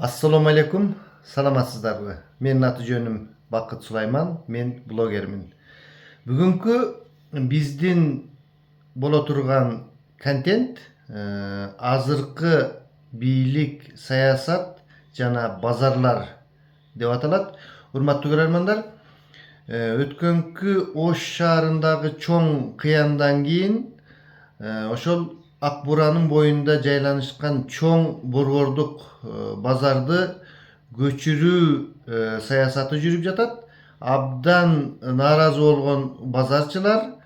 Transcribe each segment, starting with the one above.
Assalomu alaykum. Salamatsızlarmı? Menin аты жөнüm Бақыт Сулайман, мен блогермин. Бүгүнкү биздин боло турган контент азыркы бийлик, саясат жана базарлар деп аталат. Урматтуу көрөрмандар, өткөнкү Ош шаарындагы чоң кыяндан кийин ошол Ак Буранын боюнда жайланышкан чоң борбордук базарды көчүрүү саясаты жүрүп жатат. Абдан нааразы болгон базарчылар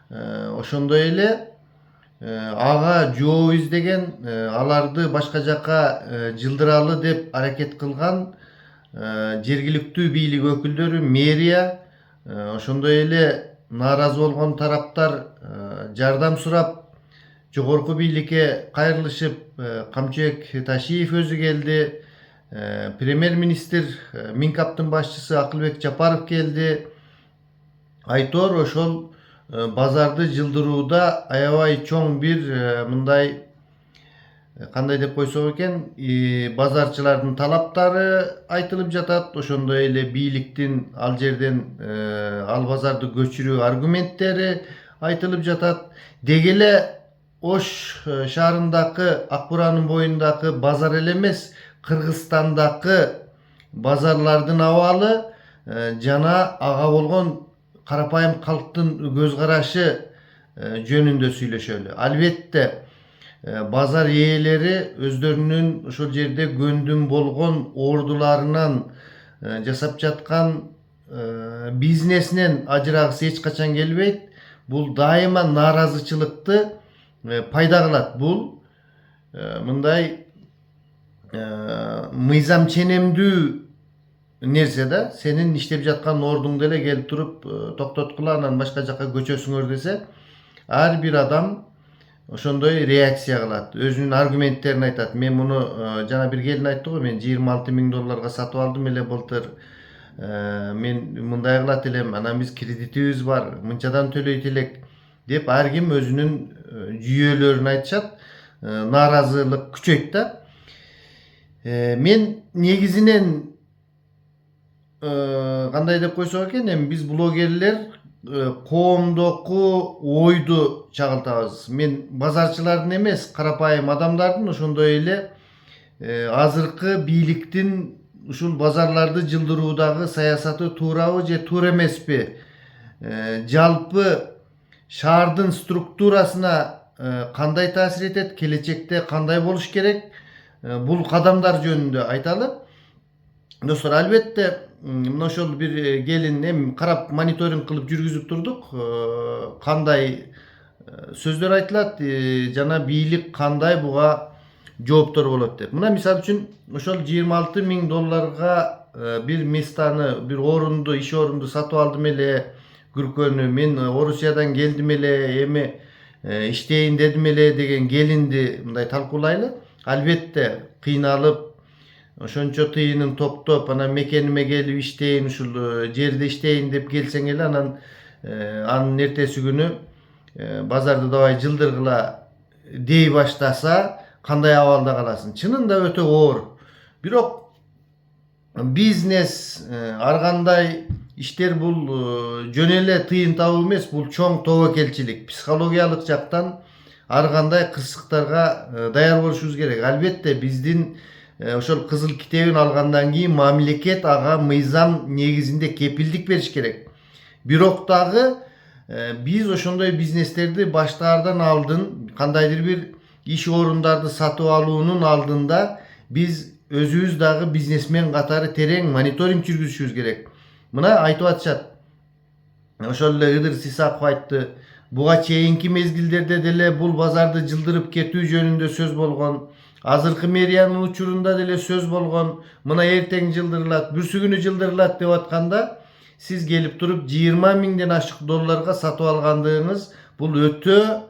ошондой эле ага жол издеген, аларды башка жака жылдыралы деп аракет кылган жергиликтүү бийлик өкүлдөрү, мэрия, ошондой эле нааразы болгон тараптар жардам сурап жогорку бийликке кайрылышып, Камчыбек Ташиев өзү келди, премьер-министр Минкаптын башчысы Акылбек Жапаров келди. Айтор ошол базарды жылдырууда аябай чоң бир мындай кандай деп койсок экен, базарчылардын талаптары айтылып жатат. Ошондой эле бийликтин ал жерден ал базарды көчүрүү аргументтери айтылып жатат. Деги эле Ош шаарындагы Ак Буранын боюндагы базар эле эмес, Кыргызстандагы базарлардын абалы жана ага болгон карапайым калктын көз карашы жөнүндө сүйлөшөлү. Албетте базар ээлери өздөрүнүн ошол жерде көндүм болгон ордуларынан жасап жаткан бизнесинен ажырагысы эч качан келбейт. Бул дайыма нааразычылыкты пайда кылат. Бул мындай мыйзам ченемдүү нерсе да. Сенин иштеп жаткан ордуңду эле келип туруп токтоткула, анан башка жака көчөсүңөр десе, ар бир адам ошондой реакция кылат, өзүнүн аргументтерин айтат. Мен муну жана бир келин айтты го, мен $26,000 сатып алдым эле былтыр. Мен мындай кылат элем, анан биз кредитибиз бар, мынчадан төлөйт элек деп ар ким өзүнүн жүйөлөрүн айтышат. Нааразылык күчөйт да. Мен негизинен кандай деп койсок экен, эми биз блогерлер коомдогу ойду чагылтабыз. Мен базарчылардын эмес, карапайым адамдардын, ошондой эле азыркы бийликтин ушул базарларды жылдыруудагы саясаты туурабы же туура эмеспи, жалпы шаардын структурасына кандай таасир этет, келечекте кандай болуш керек, бул кадамдар жөнүндө айталы. Достор, албетте мына ошол бир келин эми карап мониторинг кылып жүргүзүп турдук. Кандай сөздөр айтылат, жана бийлик кандай буга жооптор болот деп. Мына мисалы үчүн ошол $26,000 бир местаны, бир орунду, иш орунду сатып алдым эле, күркөнү. Мен Орусиядан келдим эле, эми иштейин дедим эле деген келинди мындай талкуулайлы. Албетте кыйналып, ошончо тыйынын топтоп, анан мекениме келип иштейин, ушул жерде иштейин деп келсең эле, анан анын эртеси күнү базарды давай жылдыргыла дей баштаса, кандай абалда каласың? Чынында өтө оор. Бирок бизнес, ар кандай иштер бул жөн эле тыйын табуу эмес, бул чоң тобокелчилик. Психологиялык жактан ар кандай кырсыктарга даяр болушубуз керек. Албетте биздин ошол кызыл китебин алгандан кийин мамлекет ага мыйзам негизинде кепилдик бериш керек. Бирок дагы биз ошондой бизнестерди баштаардан алдын, кандайдыр бир иш орундарды сатып алуунун алдында биз өзүбүз дагы бизнесмен катары терең мониторинг жүргүзүшүбүз керек. Мына айтып атышат. Ошол эле Ыдыр Сисаков айтты. Буга чейинки мезгилдерде деле бул базарды жылдырып кетүү жөнүндө сөз болгон. Азыркы мэриянын учурунда деле сөз болгон. Мына эртең жылдырылат, бүрсүгүнү жылдырылат деп атканда, сиз келип туруп $20,000 ашык сатып алгандыгыңыз бул өтө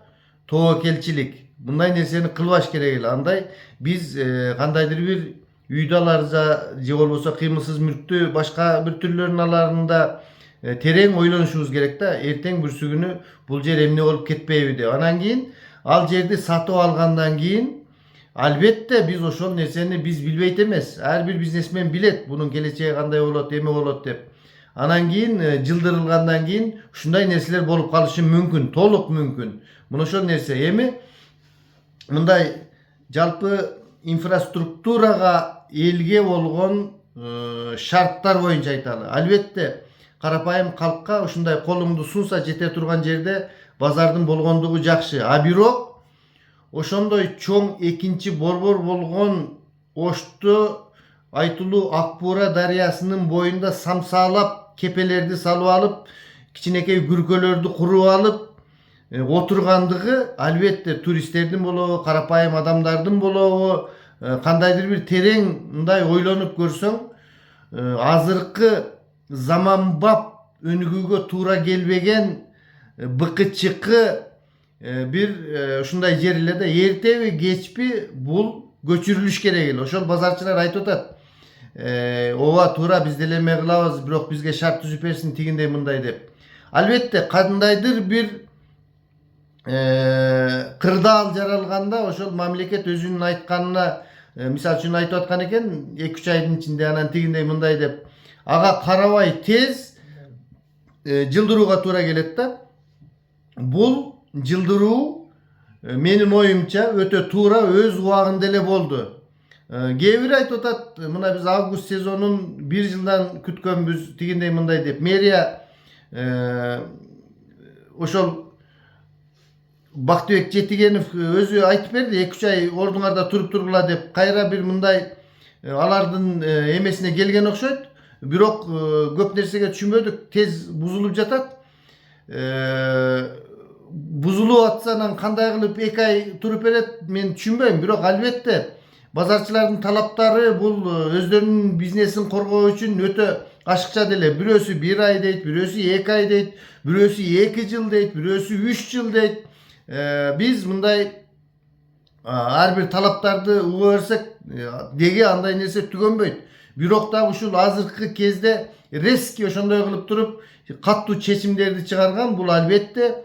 тобокелчилик. Мындай нерсени кылбаш керек эле. Андай биз кандайдыр бир үйдө аларда же болбосо кыймылсыз мүлктү башка бир түрлөрүн аларында терең ойлонушубуз керек да. Эртең бүрсүгүнү бул жер эмне болуп кетпейби деп. Анан кийин ал жерди сатып алгандан кийин Albatta biz oşol nerseni biz bilbeyt emes. Her bir biznesmen bilet bunun geleceği kanday bolot, eme bolot dep. Anan keyin jıldırılgandan keyin uşunday nerseler bolup kalışı mümkün, toluk mümkün. Muna ошол nerse эми мындай жалпы инфраструктурага элге болгон шарттар боюнча айталы. Албетте карапайым калкка ушундай колуңду сунса жете турган жерде базардын болгондугу жакшы. А бирок ошондой чоң экинчи борбор болгон Ошту айтылуу Акбура дарыясынын боюнда самсаалап кепелерди салып алып, кичинекей күркөлөрдү куруп алып отургандыгы албетте туристтердин болобу, карапайым адамдардын болобу, кандайдыр бир терең мындай ойлонуп көрсөң, азыркы заманбап өнүгүүгө туура келбеген быкычыкы bir ушундай жерлерде эртеби кечпи бул көчүрүлүш керек эле. Ошол базарчылар айтып атат. Ооба туура биз деле эме кылабыз, бирок бизге шарт түзүп берсин тигиндей мындай деп. Албетте кандайдыр бир кырдаал жаралганда ошол мамлекет өзүнүн айтканына мисалы үчүн айтып аткан экен 2-3 айдын ичинде анан тигиндей мындай деп ага карабай тез жылдырууга туура келет да. Бул жылдыруу менин оюмча өтө туура өз убагында эле болду. Кээ бир айтып атат, мына биз август сезонун 1 жылдан күткөнбүз тигиндей мындай деп. Мэрия ошол Бактыбек Жетигенов өзү айтып берди, 2-3 ай ордуңарда туруп тургула деп. Кайра бир мындай алардын эмесине келген окшойт. Бирок көп нерсеге түшүнбөдүк, тез бузулуп жатат. Buzulup atsa анан кандай кылып 2 ай туруп берет мен түшүнбөйм. Бирок албетте базарчылардын талаптары бул өздөрүнүн бизнесин коргоо үчүн өтө ашыкча деле. Бирөөсү 1 ай дейт, бирөөсү 2 ай дейт, бирөөсү 2 жыл дейт, бирөөсү 3 жыл дейт. Биз мындай ар бир талаптарды уга берсек деги андай нерсе түгөнбөйт. Бирок да ушул азыркы кезде резки ошондой кылып туруп каттуу чечимдерди чыгарган бул албетте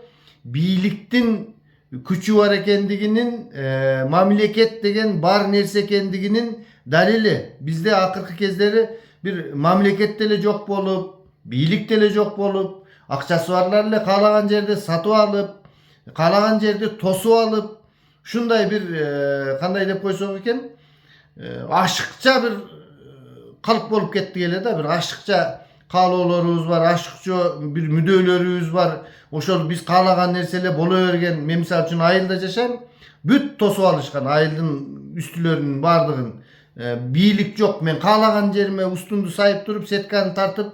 бийликтин күчү бар экендигинин, мамлекет деген бар нерсе экендигинин далили. Бизде акыркы кездери бир мамлекет деле жок болуп, бийлик деле жок болуп, акчасы барлар эле каалаган жерде сатып алып, каалаган жерде тосуп алып, ушундай бир кандай деп койсок экен, ашыкча бир калп болуп кеттик эле да, бир ашыкча каалоолорубуз бар, ашыкча бир мүдөлөрүбүз бар. Ошол биз каалаган нерсе эле боло берген. Мен мисалы үчүн айылда жашайм, бүт тосуп алышкан айылдын үстүлөрүнүн бардыгын. Бийлик жок. Мен каалаган жериме устунду сайып туруп, сетканы тартып,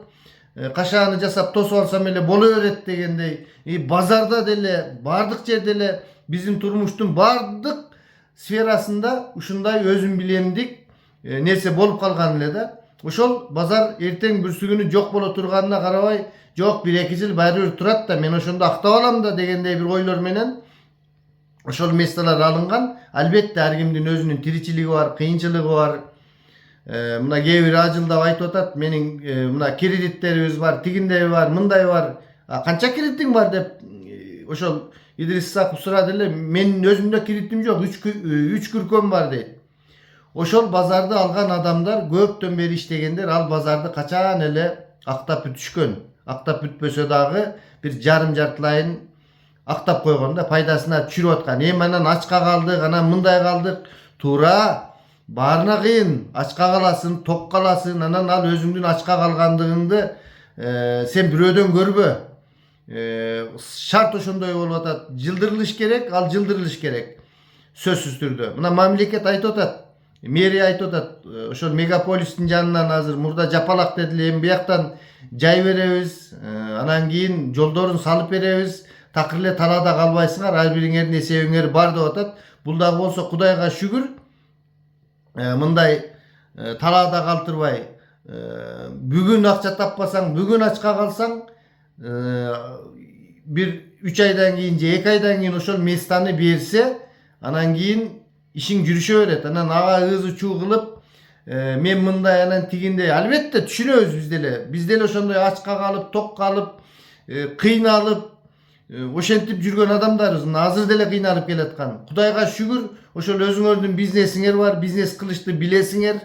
кашааны жасап тосуп алсам эле боло берет дегендей. Базарда деле, бардык жерде эле биздин турмуштун бардык сферасында ушундай өзүм билемдик нерсе болуп калган эле да. Ошол базар эртең бүрсүгүнү жок боло турганына карабай, жок 1-2 жыл баары турат да, мен ошондо актап алам да дегендей бир ойлор менен ошол месталар алынган. Албетте ар кимдин өзүнүн тиричилиги бар, кыйынчылыгы бар. Мына кээ бир ажылдап айтып атат, менин мына кредиттерибиз бар, тигиндей бар, мындай бар. Канча кредитиң бар деп ошол Идрис Исаков сурады эле. Менин өзүмдө кредитим жок, 3 күркөм бар дейт. Ошол базарды алган адамдар көптөн бери иштегендер, ал базарды качан эле актап бүтүшкөн. Актап бүтпөсө дагы бир жартылайын актап койгондо пайдасына түшүрүп аткан. Анан ачка калдык, анан мындай калдык. Туура, баарына кыйын. Ачка каласың, ток каласың, анан ал өзүңдүн ачка калгандыгыңды сен бирөөдөн көрбө. Шарт ошондой болуп атат. Жылдырылыш керек, ал жылдырылыш керек. Сөзсүз түрдө. Мына мамлекет айтып атат. Мэрия айтып атат, ошол мегаполистин жанынан азыр мурда жапалак дедиле, эми бияктан жай беребиз, анан кийин жолдорун салып беребиз, такыр эле талаада калбайсыңар, ар бириңердин эсебиңер бар деп атат. Бул дагы болсо Кудайга шүгүр, мындай талаада калтырбай, бүгүн акча таппасаң, бүгүн ачка калсаң, бир 3 айдан кийин же 2 айдан кийин ошол местаны берсе, анан кийин ишиң жүрүшө берет. Анан ага ызы чуу кылып, мен мындай анан тигиндей. Албетте түшүнөбүз биз деле. Биз деле ошондой ачка калып, ток калып, кыйналып, Oşentip жүргөн адамдарыбыз азыр деле кыйналып келаткан. Кудайга шүгүр, ошол өзүңөрдүн бизнесиңер бар, бизнес кылышты билесиңер.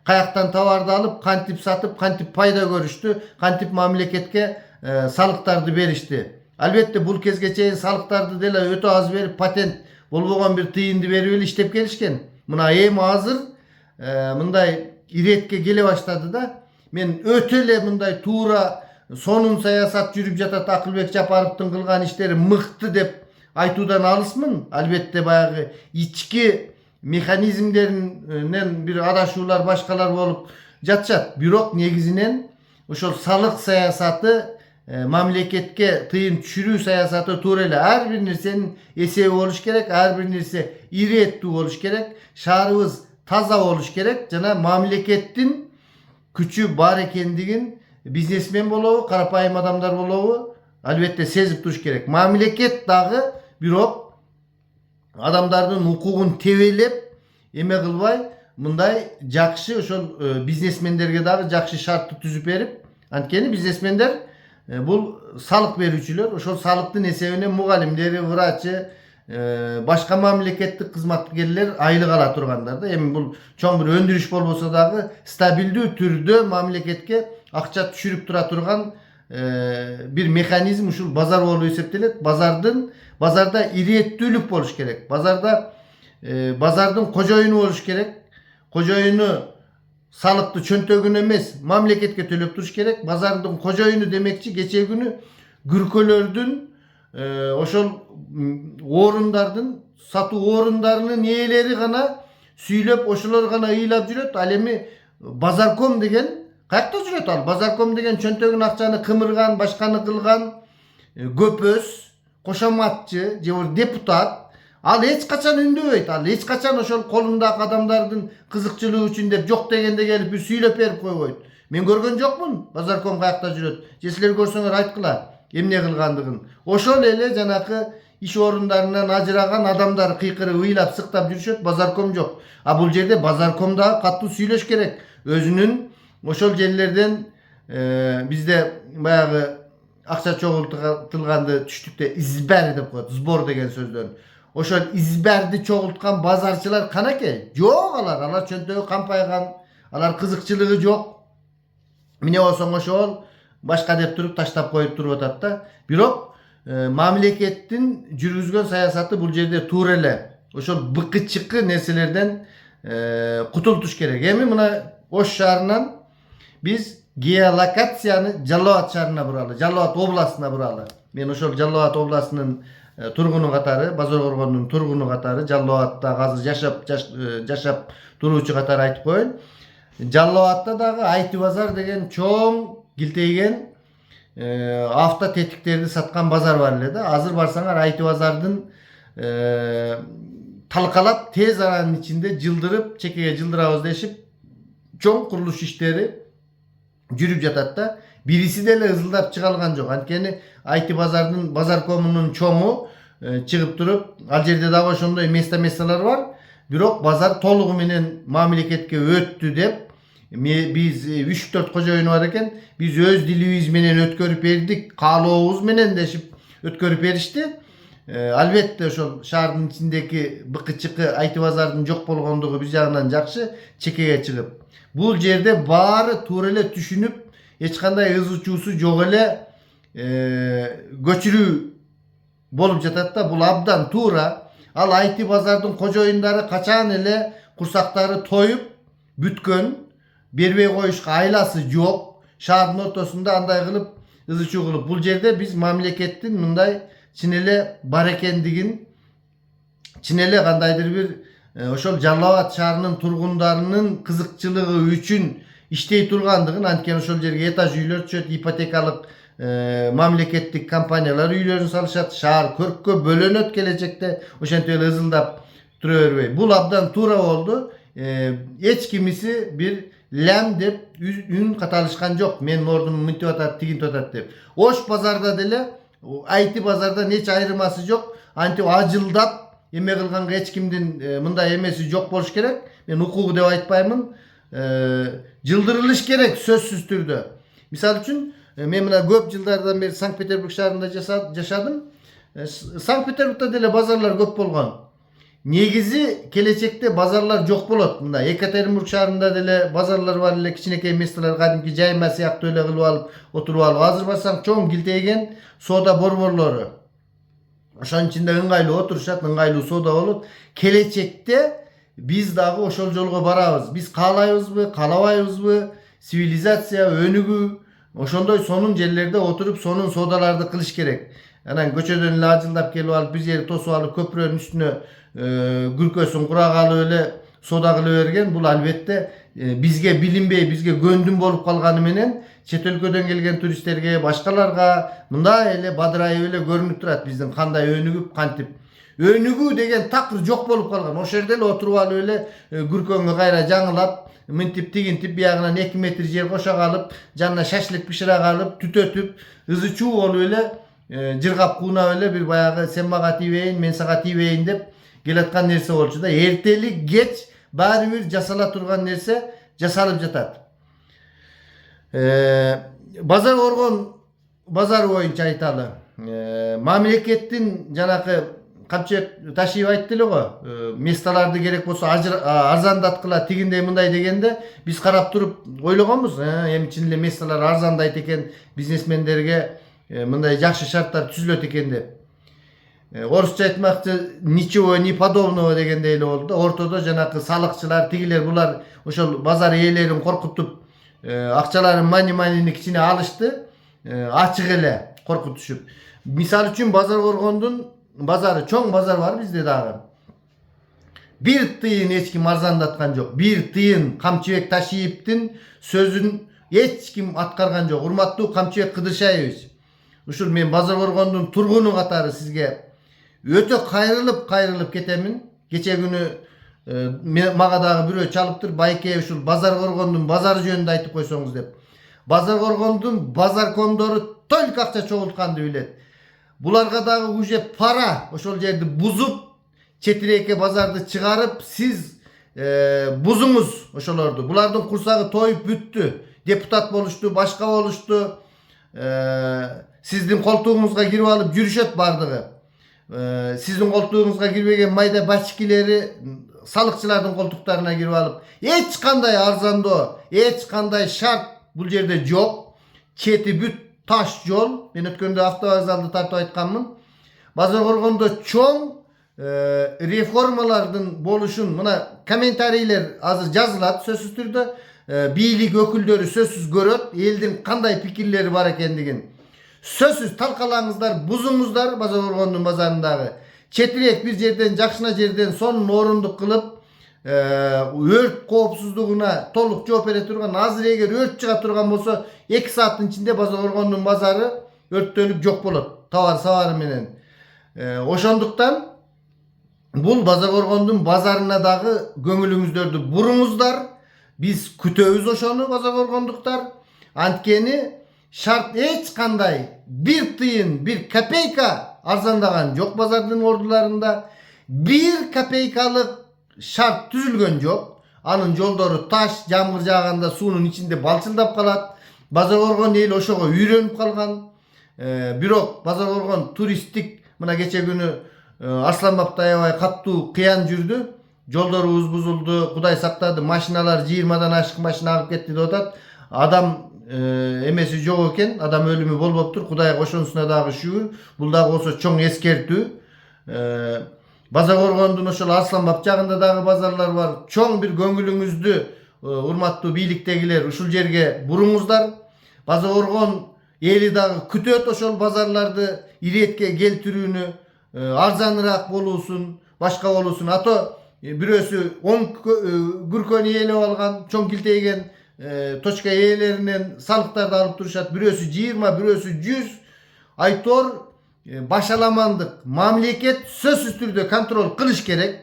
Каяктан товарды алып, кантип сатып, кантип пайда көрүштү, кантип мамлекетке салыктарды беришти. Албетте бул кезге чейин салыктарды деле өтө аз берип, патент болбогон бир тыйынды берип эле иштеп келишкен. Мына эми азыр мындай иретке келе баштады да. Мен өтө эле мындай туура сонун саясат жүрүп жатат, Акылбек Жапаровдун кылган иштери мыкты деп айтуудан алысмын. Албетте баягы ички механизмдеринен бир адашуулар башкалар болуп жатышат. Бирок негизинен ошол салык саясаты, мамлекетке тыйын түшүрүү саясаты туура эле. Ар бир нерсенин эсеби болуш керек, ар бир нерсе иреттүү болуш керек, шаарыбыз таза болуш керек жана мамлекеттин күчү бар экендигин бизнесмен болобу, карапайым адамдар болобу албетте сезип туруш керек. Мамлекет дагы бирок адамдардын укугун тебелеп, эме кылбай, мындай жакшы ошол бизнесмендерге дагы жакшы шартты түзүп берип, анткени бизнесмендер бул салык берүүчүлөр, ошол салыктын эсебинен мугалимдери, врачы, башка мамлекеттик кызматкерлер айлык ала тургандар да. Эми бул чоң бир өндүрүш болбосо дагы стабилдүү түрдө мамлекетке акча түшүрүп тура турган бир механизм ушул базар болуп эсептелет. Базарда иреттүүлүк болуш керек. Базардын кожоюну болуш керек. Кожоюну салыкты чөнтөгүн эмес, мамлекетке төлөп туруш керек. Базардын кожоюну демекчи кечээ күнү күркөлөрдүн ошол орундардын, сатуу орундарынын ээлери гана сүйлөп, ошолор гана ыйлап жүрөт. Ал эми Базарком деген каякта жүрөт ал? Базарком деген чөнтөгүн акчаны кымырган, башканы кылган көпөс, кошоматчы же депутат. Ал эч качан үндөбөйт. Ал эч качан ошол колундагы адамдардын кызыкчылыгы үчүн деп жок дегенде келип бир сүйлөп берип койбойт. Мен көргөн жокмун Базарком каякта жүрөт. Же силер көрсөңөр айткыла эмне кылгандыгын. Ошол эле жанакы иш орундарынан ажыраган адамдар кыйкырып ыйлап сыктап жүрүшөт. Базарком жок. А бул жерде Базарком дагы катуу сүйлөш керек. Өзүнүн ошол жерлерден бизде баягы акча чогултулганды түштүктө избер деп коет. Сбор деген сөздөн. Ошол изберди чогулткан базарчылар канаке? Жок алар чөнтөгү кампайган, алар кызыкчылыгы жок. Эмне болсоң ошол башка деп туруп таштап коюп туруп атат да. Бирок мамлекеттин жүргүзгөн саясаты бул жерде туура эле ошол быкычыкы нерселерден кутултуш керек. Эми мына Ош шаарынан биз геолокацияны Жалал Абад шаарына буралы, Жалал Абад областына буралы. Мен ошол Жалал Абад областынын тургуну катары, Базар Коргондун тургуну катары, Жалал Абадта азыр жашап туруучу катары айтып коеюн. Жалал Абадта дагы Айти базар деген чоң килтейген автотетиктерди саткан базар бар эле да. Азыр барсаңар Айти базардын талкалап тез аранын ичинде жылдырып, чекеге жылдырабыз дешип чоң курулуш иштери жүрүп жатат да. Бириси деле ызылдап чыга алган жок. Анткени Айти базардын Базаркомунун чоңу чыгып туруп, ал жерде дагы ошондой месталар бар. Бирок базар толугу менен мамлекетке өттү деп биз 3-4 кожоюну бар экен. Биз өз дилибиз менен өткөрүп бердик, каалообуз менен дешип өткөрүп беришти. Албетте ошол шаардын ичиндеги быкычыкы Айти базардын жок болгондугу бир жагынан жакшы, чекеге чыгып. Бул жерде баары туура эле түшүнүп, эч кандай ыз чуусу жок эле көчүрүү болуп жатат да. Бул абдан туура. Ал Айти базардын кожоюндары качан эле курсактары тоюп бүткөн, бербей коюшка айласы жок. Шаардын ортосунда андай кылып, ызы чуу кылып. Бул жерде биз мамлекеттин мындай чын эле бар экендигин, чын эле кандайдыр бир ошол Жалал Абад шаарынын тургундарынын кызыкчылыгы үчүн иштей тургандыгын, анткени ошол жерге этаж үйлөр түшөт, ипотекалык мамлекеттик компаниялар үйлөрүн салышат, шаар көрккө бөлөнөт келечекте, ошентип эле ызылдап тура бербей. Бул абдан туура болду. Эч кимиси бир лям деп үн каталышкан жок. Мен ордум мынтип атат, тигинтип атат деп. Ош базарда деле Айти базардан эч айырмасы жок. Антип ажылдап эме кылганга эч кимдин мындай эмеси жок болуш керек. Мен укугу деп айтпаймын. Жылдырылыш керек сөзсүз түрдө. Мисалы үчүн мен мына көп жылдардан бери Санкт-Петербург шаарында жашадым. Sankt Peterburg'da dele bazarlar köp bolgan. Negizi kelечekte bazarlar jok bolot. Mында Ekaterinburg şaharında dele bazarlar var эле, кичинекей месталар кадимки жайма сыяктуу эле кылып алып отуруп алып. Азыр барсаң чоң килтейген сода борборлору. Ошонун ичинде ыңгайлуу отурушат, ыңгайлуу сода болот. Келечекте биз дагы ошол жолго барабыз. Биз каалайбызбы, каалабайбызбы? Сивилизация өнүгүү ошондой сонун жерлерде отуруп сонун содаларды кылыш керек. Анан көчөдөн эле ажылдап келип алып бир жерди тосуп алып көпүрөнүн үстүнө күркөсүн курагалы эле сода кыла берген бул албетте бизге билинбей, бизге көндүм болуп калганы менен чет өлкөдөн келген туристтерге, башкаларга мындай эле бадырайып эле көрүнүп турат биздин кандай өнүгүп, кантип. Өнүгүү деген такыр жок болуп калган. Ошол жерде эле отуруп алып эле күркөңгө кайра жаңылап, мынтип тигинтип биягынан 2 метр жер кошо калып, жанына шашлык пишире калып, түтөтүп, ызы чуу болуп эле жыргап куунап эле бир баягы сен мага тийбейин, мен сага тийбейин деп келаткан нерсе болчу да. Эртели кеч баары бир жасала турган нерсе жасалып жатат. Базар Оргон базары боюнча айталы. Мамлекеттин жанакы камчык ташип айтты эле го. Месталарды керек болсо арзандаткыла тигиндей мындай дегенде биз карап туруп ойлогонбуз. Эми чын эле месталар арзандайт экен, бизнесмендерге мындай жакшы шарттар түзүлөт экен деп. Орусча айтмакчы ничего не подобного дегендей эле болду да. Ортодо жанакы салыкчылар, тигилер булар ошол базар ээлерин коркутуп, акчаларын мани-манини кичине алышты. Ачык эле коркутушуп. Мисалы үчүн Базар Оргондун базары, чоң базар бар бизде дагы. Бир тыйын эч ким арзандаткан жок. Бир тыйын Камчыбек Ташиевдин сөзүн эч ким аткарган жок. Урматтуу Камчыбек Кыдыршаевич, ушул мен Базар Оргондун тургуну катары сизге өтө кайрылып кетемин. Кече күнү мага дагы бирөө чалыптыр, байке ушул Базар Оргондун базары жөнүндө айтып койсоңуз деп. Базар Оргондун базаркомдору только акча чогултканды билет. Буларга дагы уже пара ошол жерди бузуп, четиреке базарды чыгарып, сиз бузуңуз ошолорду. Булардын курсагы тоюп бүттү. Депутат болушту, башка болушту. Сиздин колтугуңузга кирип алып жүрүшөт бардыгы. Сиздин колтугуңузга кирбеген майда бачкилери салыкчылардын колтуктарына кирип алып, эч кандай арзандоо, эч кандай шарт бул жерде жок. Чети бүт таш жол. Мен өткөндө автовокзалды тартып айтканмын. Базар Оргондо чоң реформалардын болушун мына комментарийлер азыр жазылат сөзсүз түрдө. Бийлик өкүлдөрү сөзсүз көрөт, элдин кандай пикирлери бар экендигин. Сөзсүз талкалаңыздар, бузуңуздар Базар Оргондун базарындагы. Четирек бир жерден, жакшына жерден сонун орундук кылып, өрт коопсуздугуна толук жооп бере турган. Азыр эгер өрт чыга турган болсо 2 сааттын ичинде Базар Оргондун базары өрттөнүп жок болот, товар сабары менен. Ошондуктан бул Базар Оргондун базарына дагы көңүлүңүздөрдү буруңуздар. Биз күтөбүз ошону, Базар Оргондуктар. Анткени шарт эч кандай бир тыйын, бир копейка арзандаган жок базардын ордуларында. Бир копейкалык шарт түзүлгөн жок. Анын жолдору таш, жамгыр жааганда суунун ичинде балчылдап калат. Базар Оргон эл ошого үйрөнүп калган. Бирок Базар Оргон туристтик мына кече күнү Арсланбапты аябай каттуу кыян жүрдү. Жолдорубуз бузулду, Кудай сактады. Машиналар 20дан ашык машина агып кетти деп атат. Адам эмеси жок экен, адам өлүмү болбоптур. Кудайга ошонусуна дагы шүгүр. Бул дагы болсо чоң эскертүү. Базар Оргондун ошол Арсланбап жагында дагы базарлар бар. Чоң бир көңүлүңүздү урматтуу бийликтегилер ушул жерге буруңуздар. Базар Оргон эли дагы күтөт ошол базарларды иретке келтирүүнү, арзаныраак болуусун, башка болуусун. Ато бирөөсү 10 күркөнү ээлеп алган, чоң килтейген точка ээлеринен салыктарды алып турушат. Бирөөсү 20, бирөөсү 100. Айтор башаламандык. Мамлекет сөзсүз түрдө контроль кылыш керек.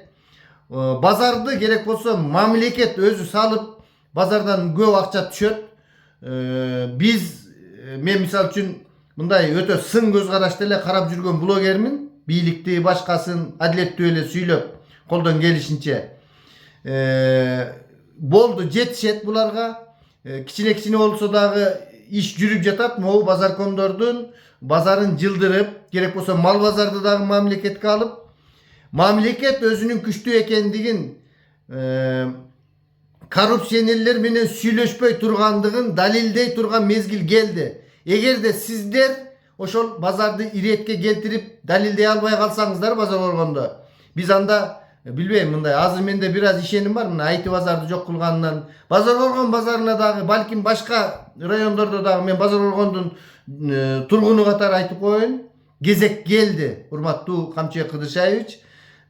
Базарды керек болсо мамлекет өзү салып, базардан көп акча түшөт. Мен мисалы үчүн мындай өтө сын көз карашты эле карап жүргөн блогермин. Бийликти, башкасын адилеттүү эле сүйлөп, колдон келишинче. Болду, жетишет буларга. Кичине болсо дагы иш жүрүп жатат. Могу базаркомдордун bazarın cıldırıp gerek olsa mal bazarda da mamleketke alıp mamleket özünün güçlü ekendigin korrupsiyoneller menen süйлöşpöy turgandыгын dalildey turgan mezgil geldi. Eğer de sizler oşol bazardı iretke keltirip dalildey albay kalsaňızlar bazar orgonda biz anda bilbeyim mындай azыр mende biraz işenim var mına aytı bazardı jok kılганынан bazar orgon bazarına dagы balkim başka rayonlarda dagы men bazar orgondun turgunu katar aytıp koyun gezek geldi urmattуу Камчы Кыдыршаевич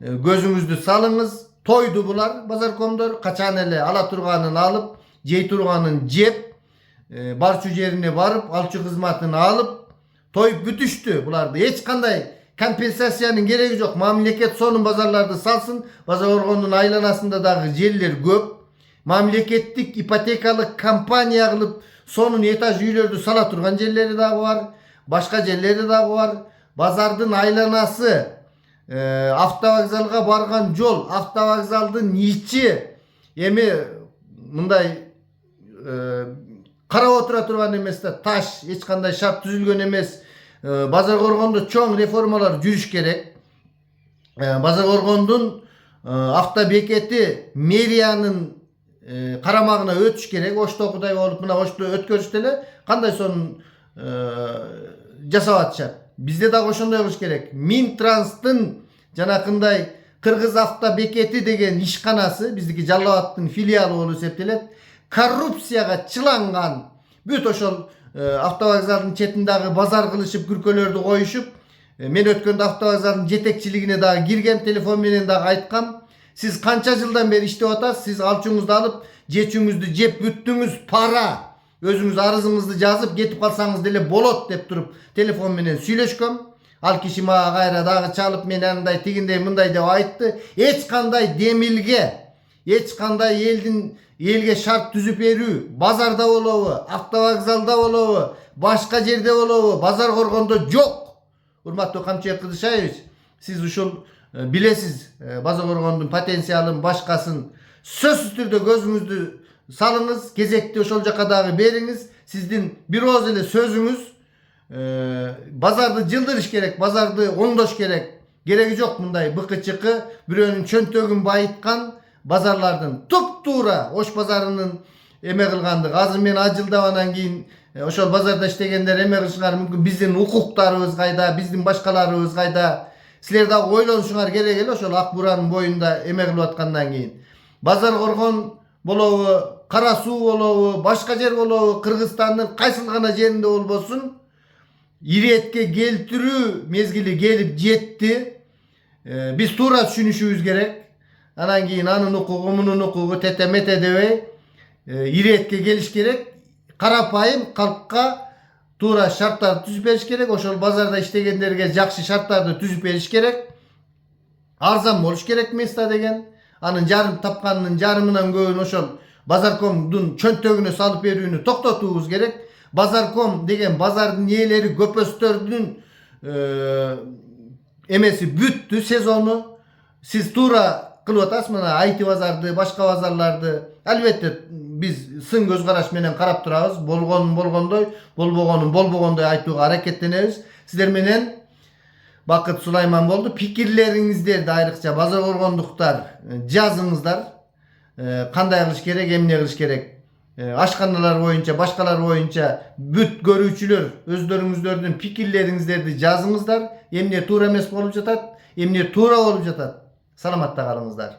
gözüңüzdü salыңыз toydu bular bazarkomdor kaçan ele ala turganın alıp jey turganın jep barçı yerine barıp alçı hizmetini alıp toyup bütüştü bulardı hiç kanday kompensasiyanın gereği yok mamleket sonun bazarlarda salsın bazar orgonun aylanasında dagı jeller köp mamleketlik ipotekalık kampanya kılıp sonun etaj üylördü sala turgan jelleri dagı var başka jelleri dagı var bazardın aylanası avtovokzalga bargan jol avtovokzaldын içi эми мындай карап отура турган эмес да таш эч кандай шарт түзүлгөн эмес базар коргондо чоң реформалар жүрүш керек базар коргондун автобекети мэриянын карамагына өтүш керек оштогудай болуп мына ошто өткөрүштү эле кандай сонун жасап атышат бизде дагы ошондой кылыш керек Минтранстын жанакындай Кыргыз автобекети деген ишканасы биздики Жалал Абадтын филиалы болуп эсептелет коррупцияга чыланган бүт ошол автовокзалдын четиндагы базар кылышып күркөлөрдү коюшуп мен өткөндө автовокзалдын жетекчилигине дагы киргем телефон менен дагы айткам сиз канча жылдан бери иштеп атасыз сиз алчуңузду алып жечүңүздү жеп бүттүңүз пара өзүңүз арызыңызды жазып кетип калсаңыз деле болот деп туруп телефон менен сүйлөшкөм ал киши мага кайра дагы чалып мен андай тигиндей мындай деп айтты эч кандай демилге эч кандай элге шарт түзүп берүү базарда болобу автовокзалда болобу башка жерде болобу базар коргондо жок урматтуу Камчы Кыдыршаевич сиз ушул билесиз базар коргондун потенциалын башкасын сөзсүз түрдө көзүңүздү салыңыз кезекти ошол жака дагы бериңиз сиздин бир ооз эле сөзүңүз базарды жылдырыш керек базарды оңдош керек кереги жок мындай быкы чыкы бирөөнүн чөнтөгүн байыткан базарлардын туп-туура ош базарынын эме кылгандыгы азыр мен ажылдабандан кийин ошол базарда иштегендер эме кылышыңар мүмкүн биздин укуктарыбыз кайда биздин башкаларыбыз кайда силер дагы ойлонушуңар керек эле ошол ак буранын боюнда эме кылып аткандан кийин базар коргон болобу Кара Суу болобу башка жер болобу Кыргызстандын кайсыл гана жеринде болбосун иретке келтирүү мезгили келип жетти биз туура түшүнүшүбүз керек анан кийин анын укугу мунун укугу тете мете дебей иретке келиш керек карапайым калкка туура шарттарды түзүп бериш керек ошол базарда иштегендерге жакшы шарттарды түзүп бериш керек арзан болуш керек место деген анын жарым тапканынын жарымынан көбүн ошол базаркомдун чөнтөгүнө салып берүүнү токтотуубуз керек базарком деген базардын ээлери көпөстөрдүн эмеси бүттү сезону сиз туура кылып атасыз мына айти базарды башка базарларды албетте биз сын көз караш менен карап турабыз болгонун болгондой болбогонун болбогондой айтууга аракеттенебиз сиздер менен Бакыт Сулайман болду пикирлериңиздерди айрыкча базар коргондуктар жазыңыздар кандай кылыш керек эмне кылыш керек ашканалар боюнча башкалар боюнча бүт көрүүчүлөр өздөрүңүздөрдүн пикирлериңиздерди жазыңыздар эмне туура эмес болуп жатат эмне туура болуп жатат саламатта калыңыздар.